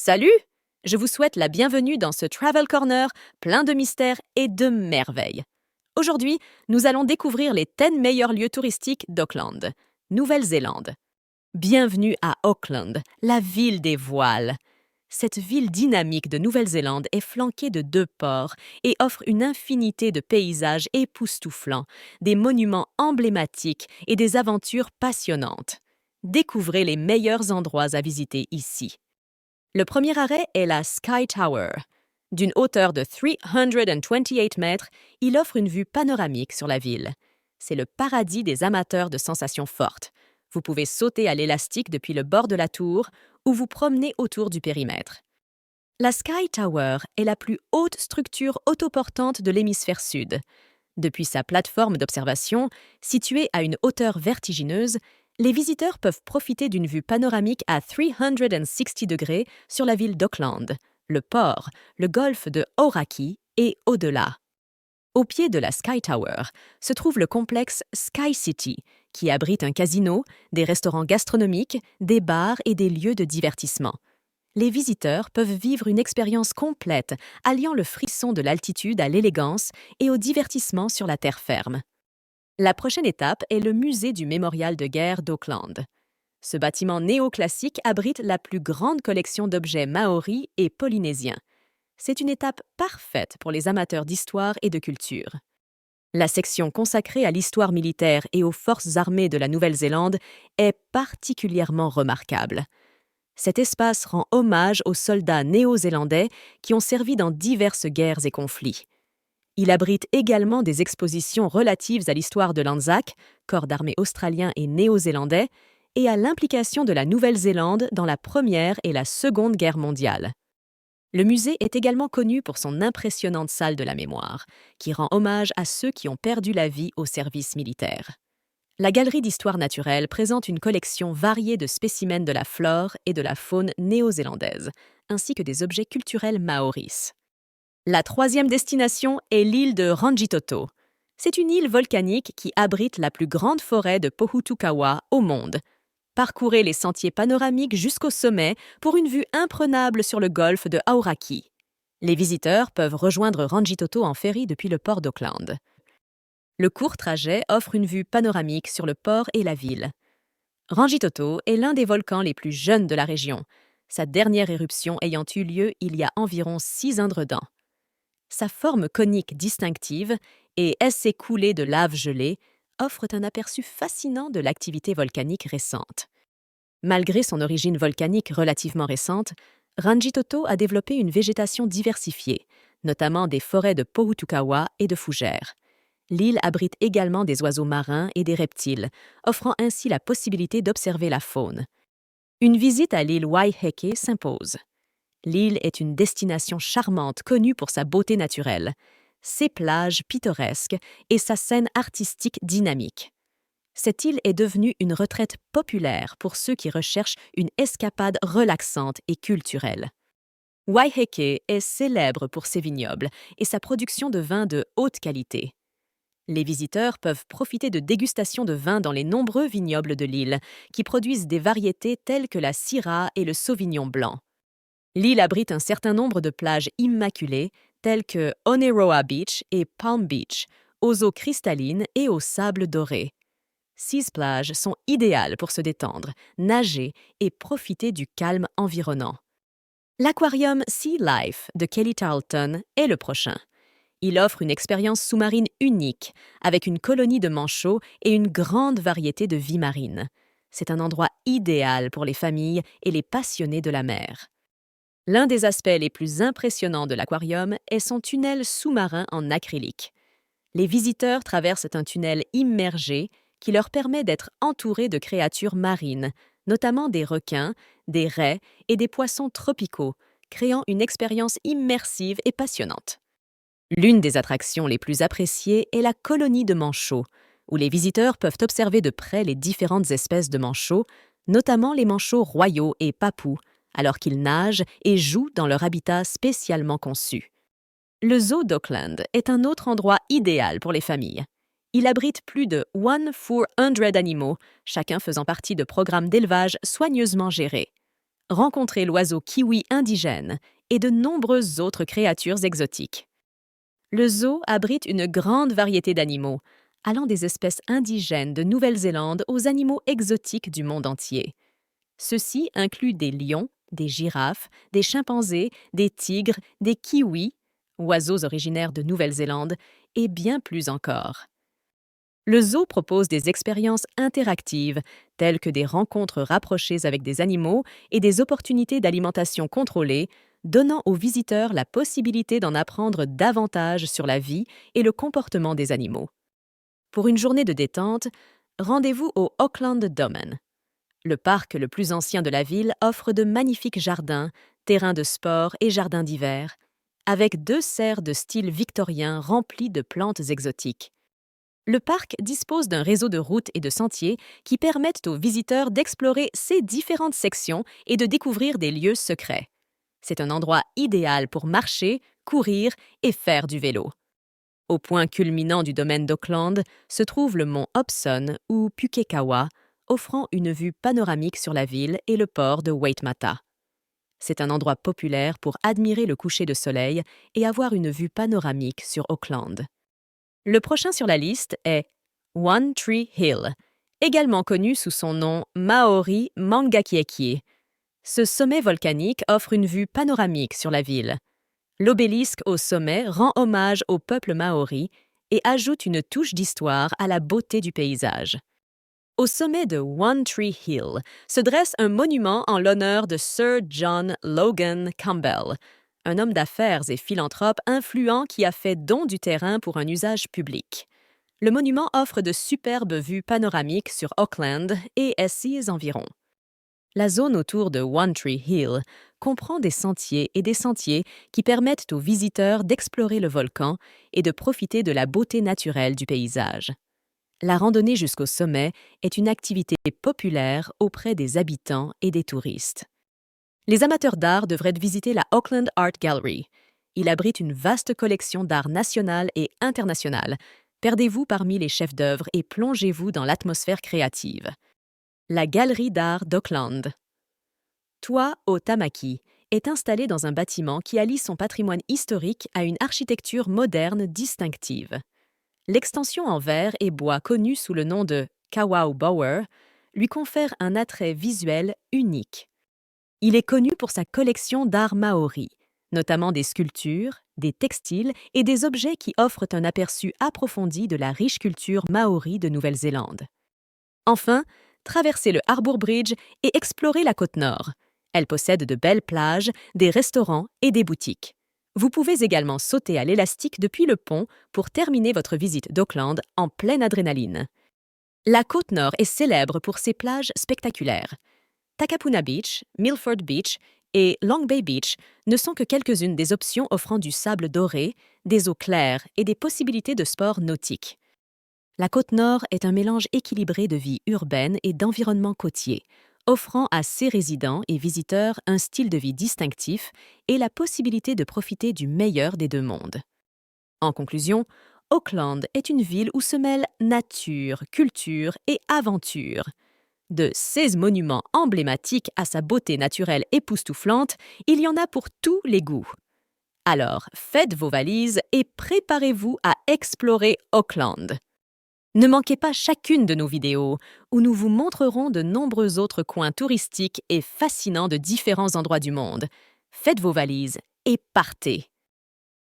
Salut! Je vous souhaite la bienvenue dans ce Travel Corner plein de mystères et de merveilles. Aujourd'hui, nous allons découvrir les 10 meilleurs lieux touristiques d'Auckland, Nouvelle-Zélande. Bienvenue à Auckland, la ville des voiles. Cette ville dynamique de Nouvelle-Zélande est flanquée de 2 ports et offre une infinité de paysages époustouflants, des monuments emblématiques et des aventures passionnantes. Découvrez les meilleurs endroits à visiter ici. Le premier arrêt est la Sky Tower. D'une hauteur de 328 mètres, il offre une vue panoramique sur la ville. C'est le paradis des amateurs de sensations fortes. Vous pouvez sauter à l'élastique depuis le bord de la tour ou vous promener autour du périmètre. La Sky Tower est la plus haute structure autoportante de l'hémisphère sud. Depuis sa plateforme d'observation, située à une hauteur vertigineuse, les visiteurs peuvent profiter d'une vue panoramique à 360 degrés sur la ville d'Auckland, le port, le golfe de Hauraki et au-delà. Au pied de la Sky Tower se trouve le complexe Sky City, qui abrite un casino, des restaurants gastronomiques, des bars et des lieux de divertissement. Les visiteurs peuvent vivre une expérience complète, alliant le frisson de l'altitude à l'élégance et au divertissement sur la terre ferme. La prochaine étape est le musée du mémorial de guerre d'Auckland. Ce bâtiment néoclassique abrite la plus grande collection d'objets maoris et polynésiens. C'est une étape parfaite pour les amateurs d'histoire et de culture. La section consacrée à l'histoire militaire et aux forces armées de la Nouvelle-Zélande est particulièrement remarquable. Cet espace rend hommage aux soldats néo-zélandais qui ont servi dans diverses guerres et conflits. Il abrite également des expositions relatives à l'histoire de l'Anzac, corps d'armée australien et néo-zélandais, et à l'implication de la Nouvelle-Zélande dans la Première et la Seconde Guerre mondiale. Le musée est également connu pour son impressionnante salle de la mémoire, qui rend hommage à ceux qui ont perdu la vie au service militaire. La galerie d'histoire naturelle présente une collection variée de spécimens de la flore et de la faune néo-zélandaise, ainsi que des objets culturels maoris. La troisième destination est l'île de Rangitoto. C'est une île volcanique qui abrite la plus grande forêt de Pohutukawa au monde. Parcourez les sentiers panoramiques jusqu'au sommet pour une vue imprenable sur le golfe de Hauraki. Les visiteurs peuvent rejoindre Rangitoto en ferry depuis le port d'Auckland. Le court trajet offre une vue panoramique sur le port et la ville. Rangitoto est l'un des volcans les plus jeunes de la région, sa dernière éruption ayant eu lieu il y a environ 6 indredans. Sa forme conique distinctive et ses coulées de lave gelée offrent un aperçu fascinant de l'activité volcanique récente. Malgré son origine volcanique relativement récente, Rangitoto a développé une végétation diversifiée, notamment des forêts de Pohutukawa et de fougères. L'île abrite également des oiseaux marins et des reptiles, offrant ainsi la possibilité d'observer la faune. Une visite à l'île Waiheke s'impose. L'île est une destination charmante connue pour sa beauté naturelle, ses plages pittoresques et sa scène artistique dynamique. Cette île est devenue une retraite populaire pour ceux qui recherchent une escapade relaxante et culturelle. Waiheke est célèbre pour ses vignobles et sa production de vins de haute qualité. Les visiteurs peuvent profiter de dégustations de vins dans les nombreux vignobles de l'île, qui produisent des variétés telles que la Syrah et le Sauvignon blanc. L'île abrite un certain nombre de plages immaculées, telles que Oneroa Beach et Palm Beach, aux eaux cristallines et aux sables dorés. Ces plages sont idéales pour se détendre, nager et profiter du calme environnant. L'aquarium Sea Life de Kelly Tarleton est le prochain. Il offre une expérience sous-marine unique, avec une colonie de manchots et une grande variété de vie marine. C'est un endroit idéal pour les familles et les passionnés de la mer. L'un des aspects les plus impressionnants de l'aquarium est son tunnel sous-marin en acrylique. Les visiteurs traversent un tunnel immergé qui leur permet d'être entourés de créatures marines, notamment des requins, des raies et des poissons tropicaux, créant une expérience immersive et passionnante. L'une des attractions les plus appréciées est la colonie de manchots, où les visiteurs peuvent observer de près les différentes espèces de manchots, notamment les manchots royaux et papous, alors qu'ils nagent et jouent dans leur habitat spécialement conçu. Le zoo d'Auckland est un autre endroit idéal pour les familles. Il abrite plus de 400 animaux, chacun faisant partie de programmes d'élevage soigneusement gérés. rencontrez l'oiseau kiwi indigène et de nombreuses autres créatures exotiques. Le zoo abrite une grande variété d'animaux, allant des espèces indigènes de Nouvelle-Zélande aux animaux exotiques du monde entier. Ceux-ci incluent des lions, des girafes, des chimpanzés, des tigres, des kiwis, oiseaux originaires de Nouvelle-Zélande, et bien plus encore. Le zoo propose des expériences interactives, telles que des rencontres rapprochées avec des animaux et des opportunités d'alimentation contrôlée, donnant aux visiteurs la possibilité d'en apprendre davantage sur la vie et le comportement des animaux. Pour une journée de détente, rendez-vous au Auckland Domain. Le parc le plus ancien de la ville offre de magnifiques jardins, terrains de sport et jardins d'hiver, avec 2 serres de style victorien remplies de plantes exotiques. Le parc dispose d'un réseau de routes et de sentiers qui permettent aux visiteurs d'explorer ces différentes sections et de découvrir des lieux secrets. C'est un endroit idéal pour marcher, courir et faire du vélo. Au point culminant du domaine d'Auckland se trouve le mont Hobson ou Pukekawa, offrant une vue panoramique sur la ville et le port de Waitemata. C'est un endroit populaire pour admirer le coucher de soleil et avoir une vue panoramique sur Auckland. Le prochain sur la liste est One Tree Hill, également connu sous son nom Maori Mangakiekie. Ce sommet volcanique offre une vue panoramique sur la ville. L'obélisque au sommet rend hommage au peuple maori et ajoute une touche d'histoire à la beauté du paysage. Au sommet de One Tree Hill se dresse un monument en l'honneur de Sir John Logan Campbell, un homme d'affaires et philanthrope influent qui a fait don du terrain pour un usage public. Le monument offre de superbes vues panoramiques sur Auckland et ses environs. La zone autour de One Tree Hill comprend des sentiers et des sentiers qui permettent aux visiteurs d'explorer le volcan et de profiter de la beauté naturelle du paysage. La randonnée jusqu'au sommet est une activité populaire auprès des habitants et des touristes. Les amateurs d'art devraient visiter la Auckland Art Gallery. Il abrite une vaste collection d'art national et international. Perdez-vous parmi les chefs-d'œuvre et plongez-vous dans l'atmosphère créative. La Galerie d'art d'Auckland. Toa o Tamaki est installée dans un bâtiment qui allie son patrimoine historique à une architecture moderne distinctive. L'extension en verre et bois connue sous le nom de Kawau Bower lui confère un attrait visuel unique. Il est connu pour sa collection d'art maori, notamment des sculptures, des textiles et des objets qui offrent un aperçu approfondi de la riche culture maori de Nouvelle-Zélande. Enfin, traversez le Harbour Bridge et explorez la côte nord. Elle possède de belles plages, des restaurants et des boutiques. Vous pouvez également sauter à l'élastique depuis le pont pour terminer votre visite d'Auckland en pleine adrénaline. La côte nord est célèbre pour ses plages spectaculaires. Takapuna Beach, Milford Beach et Long Bay Beach ne sont que quelques-unes des options offrant du sable doré, des eaux claires et des possibilités de sports nautiques. La côte nord est un mélange équilibré de vie urbaine et d'environnement côtier, offrant à ses résidents et visiteurs un style de vie distinctif et la possibilité de profiter du meilleur des 2 mondes. En conclusion, Auckland est une ville où se mêlent nature, culture et aventure. De ses monuments emblématiques à sa beauté naturelle époustouflante, il y en a pour tous les goûts. Alors, faites vos valises et préparez-vous à explorer Auckland. Ne manquez pas chacune de nos vidéos où nous vous montrerons de nombreux autres coins touristiques et fascinants de différents endroits du monde. Faites vos valises et partez!